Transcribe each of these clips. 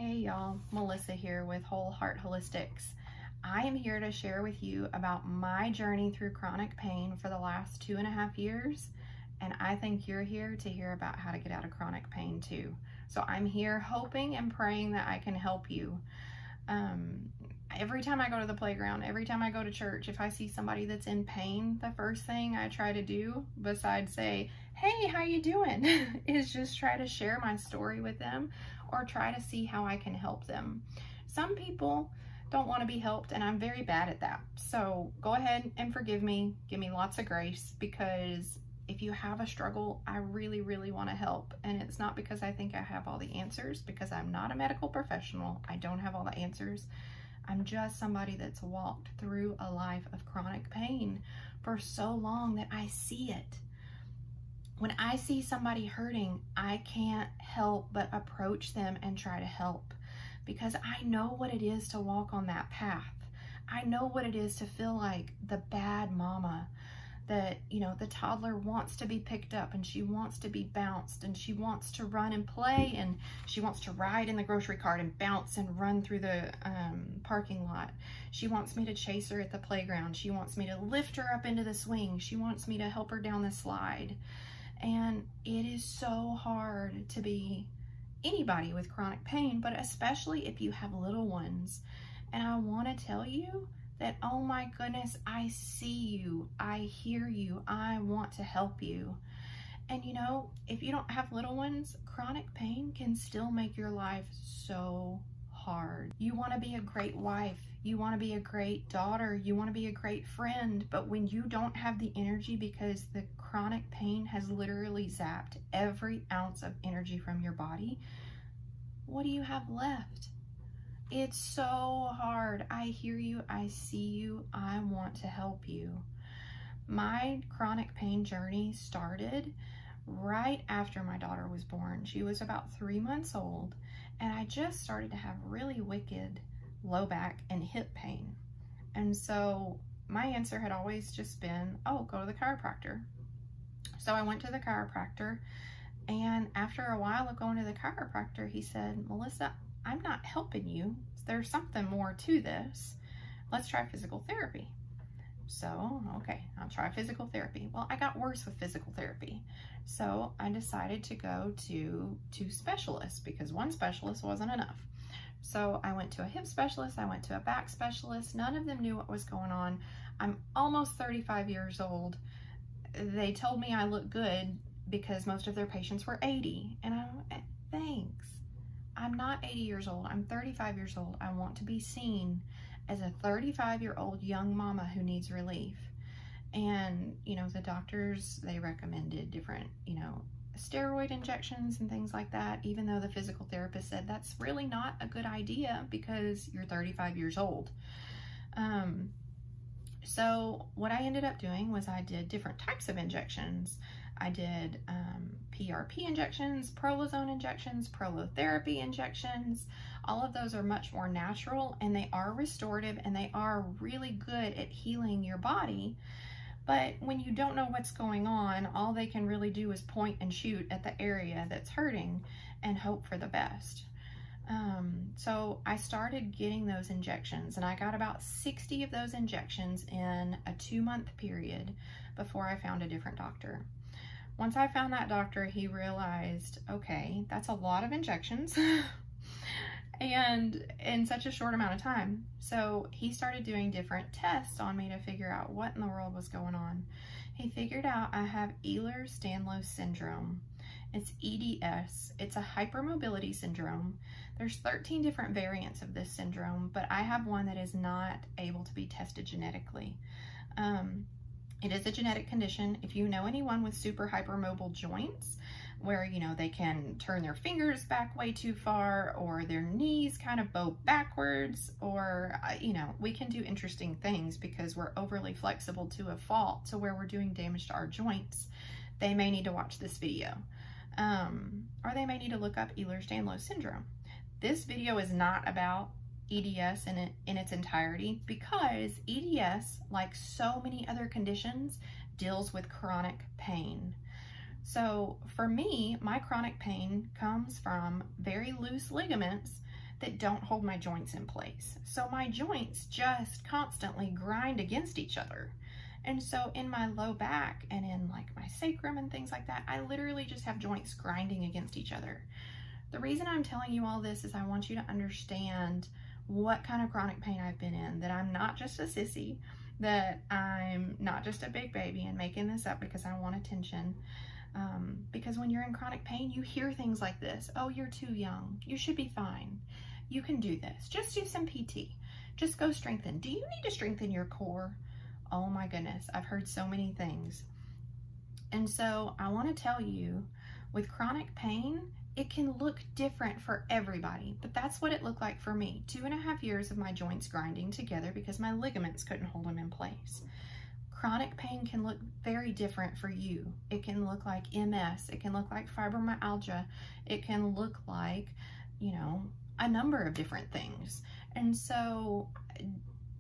Hey y'all, Melissa here with Whole Heart Holistics. I am here to share with you about my journey through chronic pain for the last 2.5 years, and I think you're here to hear about how to get out of chronic pain too. So I'm here hoping and praying that I can help you. Every time I go to the playground, every time I go to church, if I see somebody that's in pain, the first thing I try to do, besides say, hey, how you doing, is just try to share my story with them or try to see how I can help them. Some people don't want to be helped, and I'm very bad at that. So go ahead and forgive me. Give me lots of grace, because if you have a struggle, I really, really want to help. And it's not because I think I have all the answers, because I'm not a medical professional. I don't have all the answers. I'm just somebody that's walked through a life of chronic pain for so long that I see it. When I see somebody hurting, I can't help but approach them and try to help, because I know what it is to walk on that path. I know what it is to feel like the bad mama, that, you know, the toddler wants to be picked up and she wants to be bounced and she wants to run and play and she wants to ride in the grocery cart and bounce and run through the parking lot. She wants me to chase her at the playground. She wants me to lift her up into the swing. She wants me to help her down the slide. And it is so hard to be anybody with chronic pain, but especially if you have little ones. And I want to tell you that, oh my goodness, I see you, I hear you, I want to help you. And you know, if you don't have little ones, chronic pain can still make your life so hard. You want to be a great wife, you want to be a great daughter, you want to be a great friend, but when you don't have the energy because the chronic pain has literally zapped every ounce of energy from your body, what do you have left? It's so hard. I hear you, I see you, I want to help you. My chronic pain journey started right after my daughter was born. She was about 3 months old, and I just started to have really wicked low back and hip pain. And so my answer had always just been, oh, go to the chiropractor. So I went to the chiropractor, and after a while of going to the chiropractor, he said, Melissa, I'm not helping you. There's something more to this. Let's try physical therapy. So, okay, I'll try physical therapy. Well, I got worse with physical therapy. So I decided to go to 2 specialists because one specialist wasn't enough. So I went to a hip specialist, I went to a back specialist. None of them knew what was going on. I'm almost 35 years old. They told me I look good because most of their patients were 80. And thanks. I'm not 80 years old, I'm 35 years old. I want to be seen as a 35-year-old young mama who needs relief. And, you know, the doctors, they recommended different, you know, steroid injections and things like that, even though the physical therapist said that's really not a good idea because you're 35 years old. So what I ended up doing was I did different types of injections. I did PRP injections, prolozone injections, prolotherapy injections. All of those are much more natural, and they are restorative, and they are really good at healing your body. But when you don't know what's going on, all they can really do is point and shoot at the area that's hurting and hope for the best. So I started getting those injections, and I got about 60 of those injections in a 2-month period before I found a different doctor. Once I found that doctor, he realized, okay, that's a lot of injections and in such a short amount of time. So he started doing different tests on me to figure out what in the world was going on. He figured out I have Ehlers-Danlos syndrome. It's EDS. It's a hypermobility syndrome. There's 13 different variants of this syndrome, but I have one that is not able to be tested genetically. It is a genetic condition. If you know anyone with super hypermobile joints, where, you know, they can turn their fingers back way too far, or their knees kind of bow backwards, or, you know, we can do interesting things because we're overly flexible to a fault to where we're doing damage to our joints, they may need to watch this video. Or they may need to look up Ehlers-Danlos syndrome. This video is not about EDS in its entirety, because EDS, like so many other conditions, deals with chronic pain. So for me, my chronic pain comes from very loose ligaments that don't hold my joints in place. So my joints just constantly grind against each other. And so in my low back and in like my sacrum and things like that, I literally just have joints grinding against each other. The reason I'm telling you all this is I want you to understand what kind of chronic pain I've been in, that I'm not just a sissy, that I'm not just a big baby and making this up because I want attention. Because when you're in chronic pain, you hear things like this. Oh, you're too young. You should be fine. You can do this. Just do some PT. Just go strengthen. Do you need to strengthen your core? Oh my goodness, I've heard so many things. And so I want to tell you, with chronic pain, it can look different for everybody, but that's what it looked like for me. 2.5 years of my joints grinding together because my ligaments couldn't hold them in place. Chronic pain can look very different for you. It can look like MS. It can look like fibromyalgia. It can look like, you know, a number of different things. And so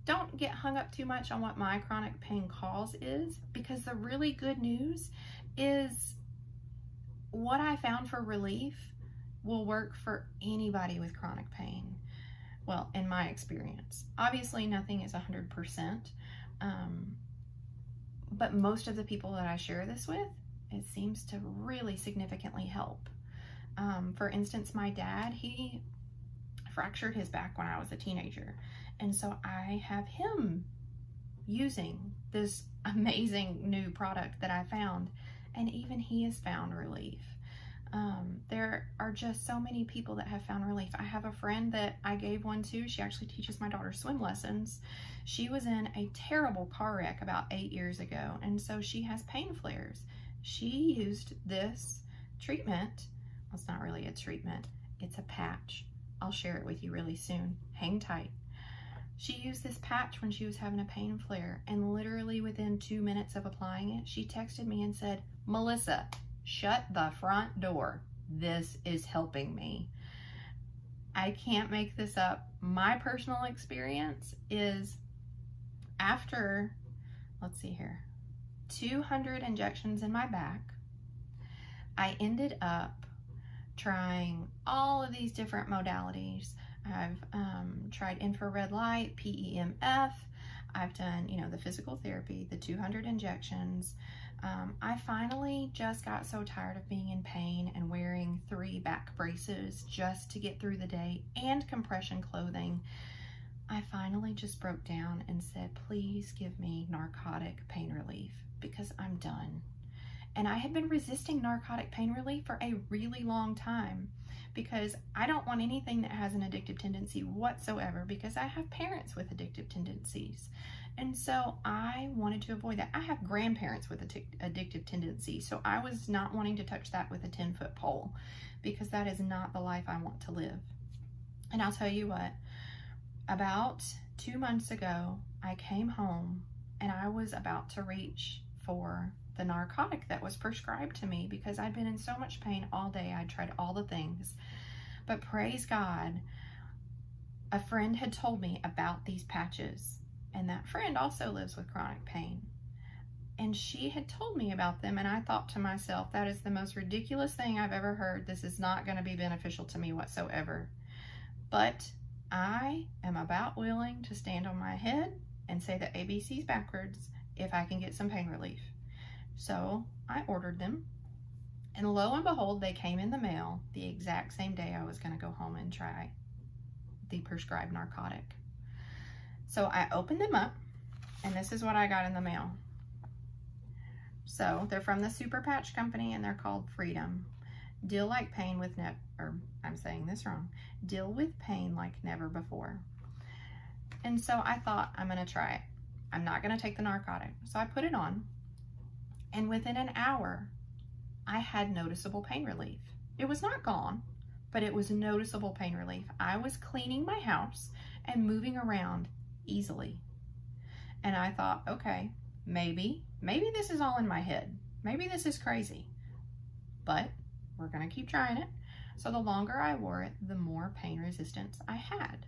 don't get hung up too much on what my chronic pain cause is, because the really good news is what I found for relief will work for anybody with chronic pain. Well, in my experience. Obviously, nothing is 100%, but most of the people that I share this with, it seems to really significantly help. For instance, my dad, he fractured his back when I was a teenager, and so I have him using this amazing new product that I found, and even he has found relief. There are just so many people that have found relief. I have a friend that I gave one to. She actually teaches my daughter swim lessons. She was in a terrible car wreck about 8 years ago, and so she has pain flares. She used this treatment. Well, it's not really a treatment. It's a patch. I'll share it with you really soon. Hang tight. She used this patch when she was having a pain flare, and literally within 2 minutes of applying it, she texted me and said, "Melissa, shut the front door. This is helping me." I can't make this up. My personal experience is after, let's see here, 200 injections in my back, I ended up trying all of these different modalities. I've tried infrared light, PEMF. I've done, you know, the physical therapy, the 200 injections. I finally just got so tired of being in pain and wearing 3 back braces just to get through the day and compression clothing. I finally just broke down and said, please give me narcotic pain relief because I'm done. And I had been resisting narcotic pain relief for a really long time because I don't want anything that has an addictive tendency whatsoever, because I have parents with addictive tendencies. And so I wanted to avoid that. I have grandparents with addictive tendencies, so I was not wanting to touch that with a 10-foot pole, because that is not the life I want to live. And I'll tell you what, about 2 months ago, I came home and I was about to reach for the narcotic that was prescribed to me because I'd been in so much pain all day. I'd tried all the things. But praise God, a friend had told me about these patches, and that friend also lives with chronic pain. And she had told me about them, and I thought to myself, that is the most ridiculous thing I've ever heard. This is not going to be beneficial to me whatsoever. But I am about willing to stand on my head and say the ABCs backwards if I can get some pain relief. So I ordered them, and lo and behold, they came in the mail the exact same day I was going to go home and try the prescribed narcotic. So I opened them up, and this is what I got in the mail. So they're from the Super Patch Company, and they're called Freedom. Deal like pain with I'm saying this wrong. Deal with pain like never before. And so I thought, I'm going to try it. I'm not going to take the narcotic. So I put it on, and within an hour, I had noticeable pain relief. It was not gone, but it was noticeable pain relief. I was cleaning my house and moving around easily. And I thought, okay, maybe this is all in my head. Maybe this is crazy, but we're going to keep trying it. So the longer I wore it, the more pain resistance I had.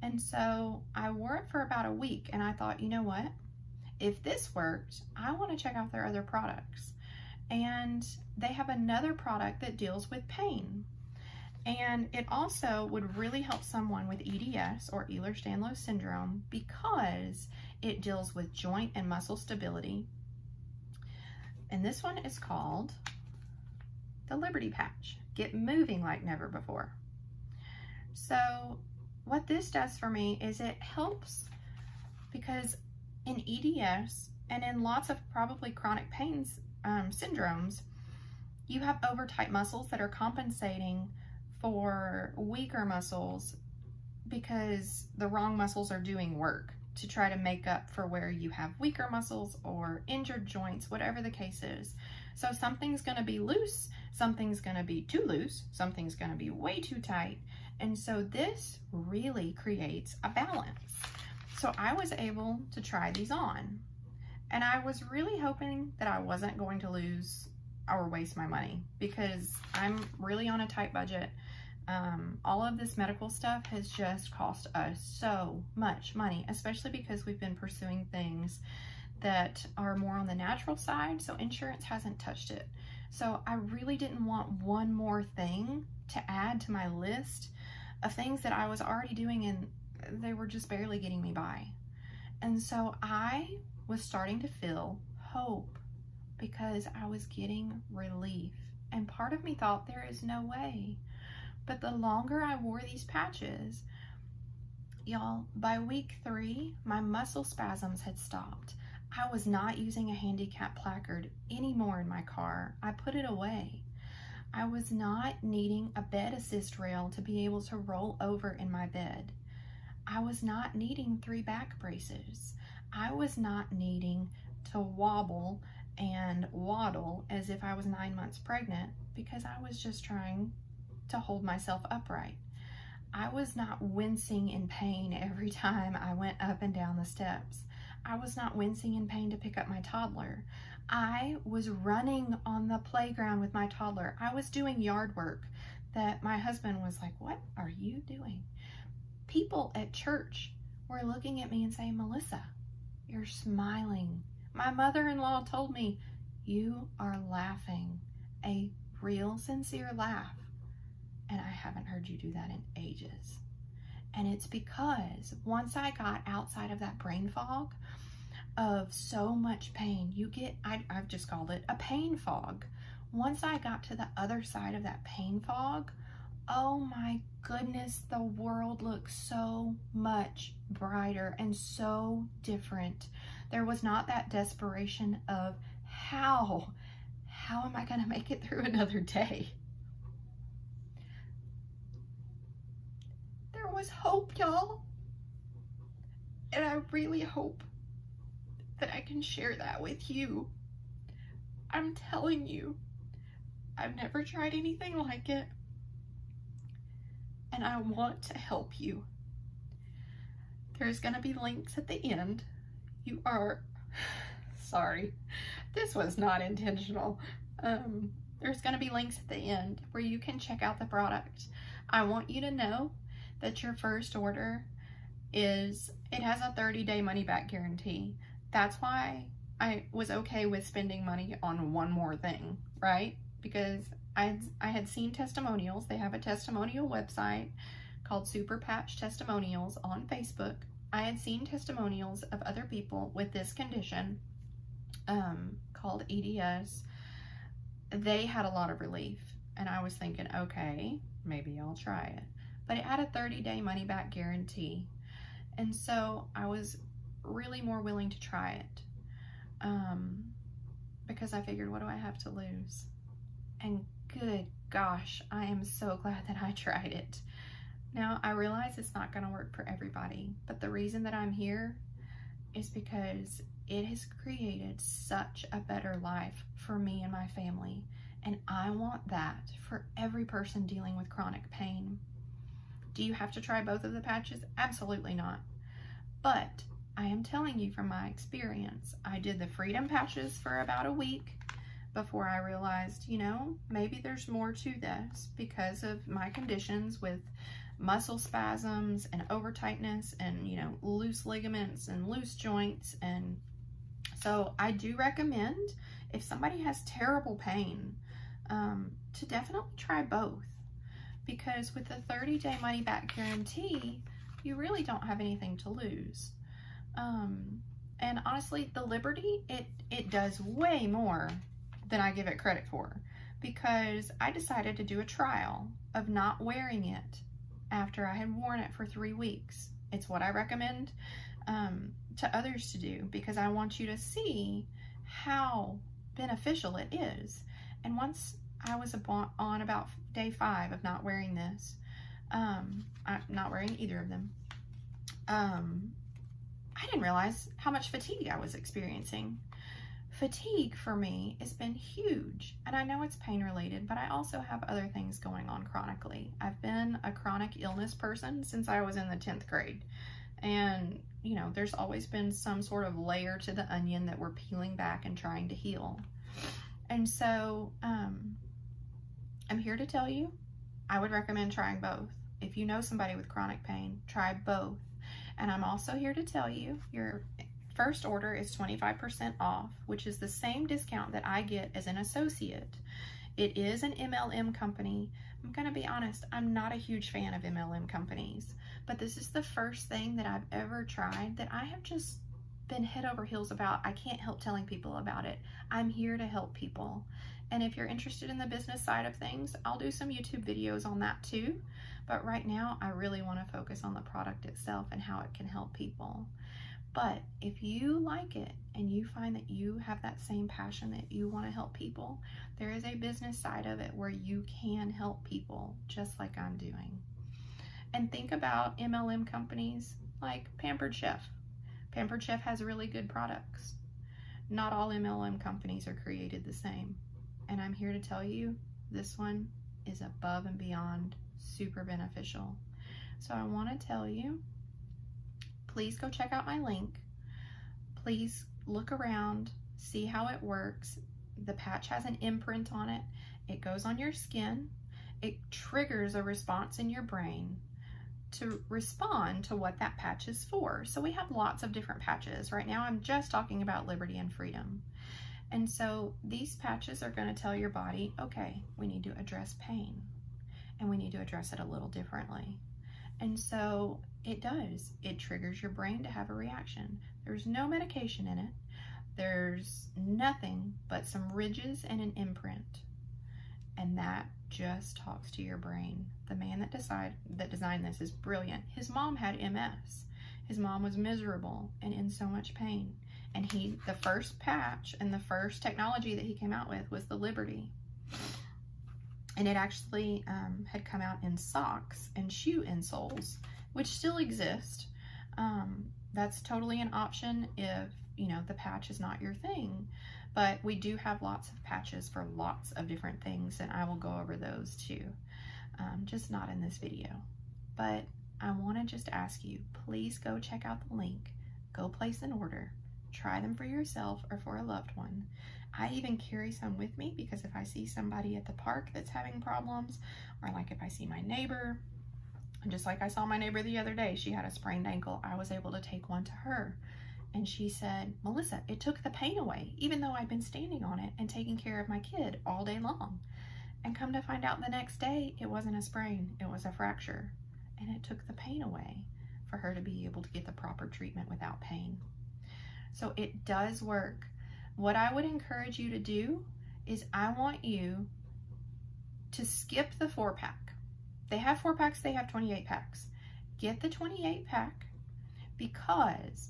And so I wore it for about a week, and I thought, you know what? If this worked, I want to check out their other products. And they have another product that deals with pain. And it also would really help someone with EDS or Ehlers-Danlos syndrome because it deals with joint and muscle stability. And this one is called the Liberty Patch. Get moving like never before. So what this does for me is it helps because in EDS and in lots of probably chronic pains syndromes, you have over tight muscles that are compensating for weaker muscles because the wrong muscles are doing work to try to make up for where you have weaker muscles or injured joints, whatever the case is. So something's going to be loose, something's going to be too loose, something's going to be way too tight. And so this really creates a balance. So I was able to try these on, and I was really hoping that I wasn't going to lose or waste my money because I'm really on a tight budget. All of this medical stuff has just cost us so much money, especially because we've been pursuing things that are more on the natural side, so insurance hasn't touched it. So I really didn't want one more thing to add to my list of things that I was already doing and they were just barely getting me by. And so I was starting to feel hope because I was getting relief. And part of me thought there is no way. But the longer I wore these patches, y'all, by week 3, my muscle spasms had stopped. I was not using a handicap placard anymore in my car. I put it away. I was not needing a bed assist rail to be able to roll over in my bed. I was not needing 3 back braces. I was not needing to wobble and waddle as if I was 9 months pregnant because I was just trying to hold myself upright. I was not wincing in pain every time I went up and down the steps. I was not wincing in pain to pick up my toddler. I was running on the playground with my toddler. I was doing yard work that my husband was like, "What are you doing?" People at church were looking at me and saying, "Melissa, you're smiling." My mother-in-law told me, "You are laughing, a real sincere laugh." And I haven't heard you do that in ages. And it's because once I got outside of that brain fog of so much pain, I've just called it a pain fog. Once I got to the other side of that pain fog, oh my goodness, the world looked so much brighter and so different. There was not that desperation of how am I going to make it through another day? There was hope, y'all. And I really hope that I can share that with you. I'm telling you, I've never tried anything like it. And I want to help you. There's going to be links at the end. Sorry, this was not intentional. There's going to be links at the end where you can check out the product. I want you to know that your first order it has a 30-day money-back guarantee. That's why I was okay with spending money on one more thing, right? Because I had seen testimonials. They have a testimonial website called Super Patch Testimonials on Facebook. I had seen testimonials of other people with this condition called EDS. They had a lot of relief, and I was thinking, okay, maybe I'll try it. But it had a 30-day money-back guarantee, and so I was really more willing to try it because I figured, what do I have to lose? And good gosh, I am so glad that I tried it. Now, I realize it's not going to work for everybody, but the reason that I'm here is because it has created such a better life for me and my family, and I want that for every person dealing with chronic pain. Do you have to try both of the patches? Absolutely not. But I am telling you from my experience, I did the Freedom patches for about a week before I realized, maybe there's more to this because of my conditions with muscle spasms and over tightness and, loose ligaments and loose joints. And so I do recommend, if somebody has terrible pain, to definitely try both, because with the 30-day money-back guarantee, you really don't have anything to lose. And honestly, the Liberty, it does way more than I give it credit for, because I decided to do a trial of not wearing it after I had worn it for 3 weeks. It's what I recommend to others to do, because I want you to see how beneficial it is. And once I was on about day 5 of not wearing this, not wearing either of them, I didn't realize how much fatigue I was experiencing. Fatigue for me has been huge, and I know it's pain related, but I also have other things going on chronically. I've been a chronic illness person since I was in the 10th grade, and you know, there's always been some sort of layer to the onion that we're peeling back and trying to heal. And so I'm here to tell you, I would recommend trying both. If you know somebody with chronic pain, try both. And I'm also here to tell you, your first order is 25% off, which is the same discount that I get as an associate. It is an MLM company. I'm gonna be honest, I'm not a huge fan of MLM companies, but this is the first thing that I've ever tried that I have just been head over heels about. I can't help telling people about it. I'm here to help people. And if you're interested in the business side of things, I'll do some YouTube videos on that too. But right now, I really want to focus on the product itself and how it can help people. But if you like it and you find that you have that same passion that you want to help people, there is a business side of it where you can help people just like I'm doing. And think about MLM companies like Pampered Chef. Pampered Chef has really good products. Not all MLM companies are created the same. And I'm here to tell you, this one is above and beyond super beneficial. So I want to tell you, please go check out my link. Please look around, see how it works. The patch has an imprint on it. It goes on your skin. It triggers a response in your brain to respond to what that patch is for. So we have lots of different patches. Right now I'm just talking about Liberty and Freedom. And so these patches are going to tell your body, okay, we need to address pain, and we need to address it a little differently. And so it does. It triggers your brain to have a reaction. There's no medication in it. There's nothing but some ridges and an imprint. And that just talks to your brain. The man that designed this is brilliant. His mom had MS. His mom was miserable and in so much pain. And the first patch and the first technology that he came out with was the Liberty. And it actually had come out in socks and shoe insoles, which still exist. That's totally an option if, you know, the patch is not your thing. But we do have lots of patches for lots of different things, and I will go over those too. Just not in this video. But I want to just ask you, please go check out the link. Go place an order. Try them for yourself or for a loved one. I even carry some with me because if I see somebody at the park that's having problems, or like if I see my neighbor, and just like I saw my neighbor the other day, she had a sprained ankle, I was able to take one to her. And she said, Melissa, it took the pain away, even though I'd been standing on it and taking care of my kid all day long. And come to find out the next day, it wasn't a sprain, it was a fracture. And it took the pain away for her to be able to get the proper treatment without pain. So it does work. What I would encourage you to do is I want you to skip the 4-pack. They have 4-packs, they have 28-packs. Get the 28-pack because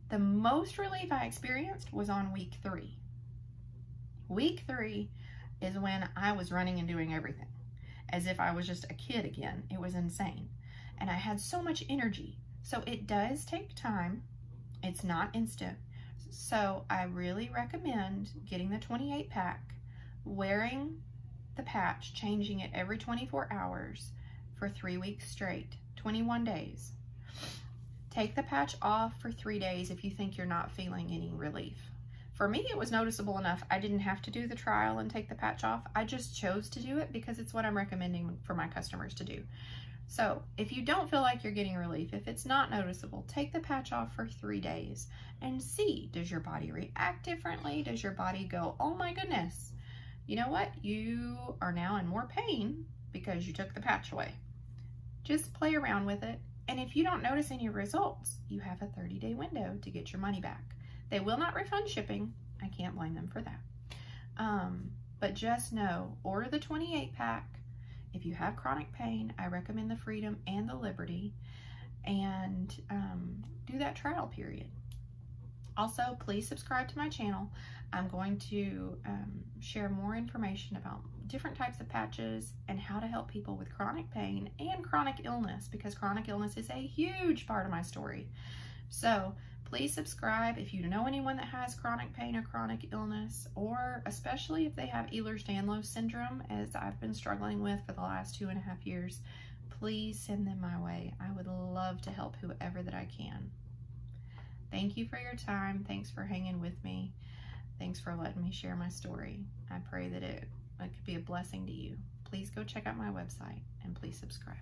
the most relief I experienced was on week 3. Week 3 is when I was running and doing everything as if I was just a kid again. It was insane. And I had so much energy. So it does take time. It's not instant. So I really recommend getting the 28-pack, wearing the patch, changing it every 24 hours for 3 weeks straight, 21 days. Take the patch off for 3 days if you think you're not feeling any relief. For me, it was noticeable enough. I didn't have to do the trial and take the patch off. I just chose to do it because it's what I'm recommending for my customers to do. So if you don't feel like you're getting relief, if it's not noticeable, take the patch off for 3 days and see, does your body react differently? Does your body go, oh my goodness, you know what? You are now in more pain because you took the patch away. Just play around with it. And if you don't notice any results, you have a 30-day window to get your money back. They will not refund shipping. I can't blame them for that. But just know, order the 28-pack. If you have chronic pain, I recommend the Freedom and the Liberty, and do that trial period. Also, please subscribe to my channel. I'm going to share more information about different types of patches and how to help people with chronic pain and chronic illness, because chronic illness is a huge part of my story. So please subscribe if you know anyone that has chronic pain or chronic illness, or especially if they have Ehlers-Danlos syndrome, as I've been struggling with for the last 2.5 years. Please send them my way. I would love to help whoever that I can. Thank you for your time. Thanks for hanging with me. Thanks for letting me share my story. I pray that it could be a blessing to you. Please go check out my website and please subscribe.